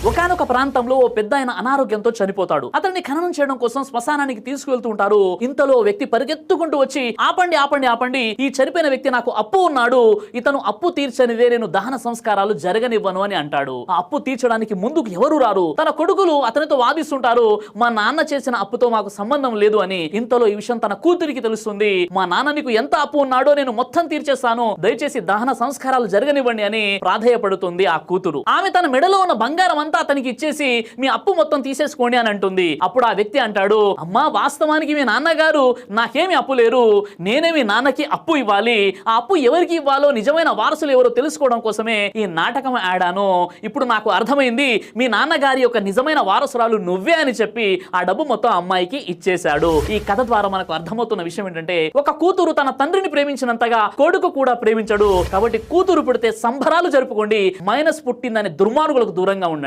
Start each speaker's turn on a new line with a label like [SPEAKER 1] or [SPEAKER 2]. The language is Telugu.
[SPEAKER 1] ఒకానొక ప్రాంతంలో ఓ పెద్దాయన అనారోగ్యంతో చనిపోతాడు. అతన్ని ఖననం చేయడం కోసం శ్మశానానికి తీసుకువెళ్తూ ఉంటారు. ఇంతలో ఓ వ్యక్తి పరిగెత్తుకుంటూ వచ్చి ఆపండి ఆపండి ఆపండి, ఈ చనిపోయిన వ్యక్తి నాకు అప్పు ఉన్నాడు, ఇతను అప్పు తీర్చనిదే నేను దహన సంస్కారాలు జరగనివ్వను అని అంటాడు. ఆ అప్పు తీర్చడానికి ముందుకు ఎవరు రారు. తన కొడుకులు అతనితో వాదిస్తుంటారు, మా నాన్న చేసిన అప్పుతో మాకు సంబంధం లేదు అని. ఇంతలో ఈ విషయం తన కూతురికి తెలుస్తుంది. మా నాన్న నీకు ఎంత అప్పు ఉన్నాడో నేను మొత్తం తీర్చేస్తాను, దయచేసి దహన సంస్కారాలు జరగనివ్వండి అని ప్రాధేయపడుతుంది ఆ కూతురు. ఆమె తన మెడలో ఉన్న బంగారం అంతా అతనికి ఇచ్చేసి మీ అప్పు మొత్తం తీసేసుకోండి అని అంటుంది. అప్పుడు ఆ వ్యక్తి అంటాడు, అమ్మా వాస్తవానికి మీ నాన్నగారు నాకేమి అప్పు లేరు, నేనే మీ నాన్నకి అప్పు ఇవ్వాలి. ఆ అప్పు ఎవరికి ఇవ్వాలో నిజమైన వారసులు ఎవరో తెలుసుకోవడం కోసమే ఈ నాటకం ఆడాను. ఇప్పుడు నాకు అర్థమైంది, మీ నాన్నగారి యొక్క నిజమైన వారసురాలు నువ్వే అని చెప్పి ఆ డబ్బు మొత్తం అమ్మాయికి ఇచ్చేశాడు. ఈ కథ ద్వారా మనకు అర్థమవుతున్న విషయం ఏంటంటే, ఒక కూతురు తన తండ్రిని ప్రేమించినంతగా కొడుకు కూడా ప్రేమించడు. కాబట్టి కూతురు పుడితే సంబరాలు జరుపుకోండి, మైనస్ పుట్టిందని దుర్మార్గులకు దూరంగా ఉండండి.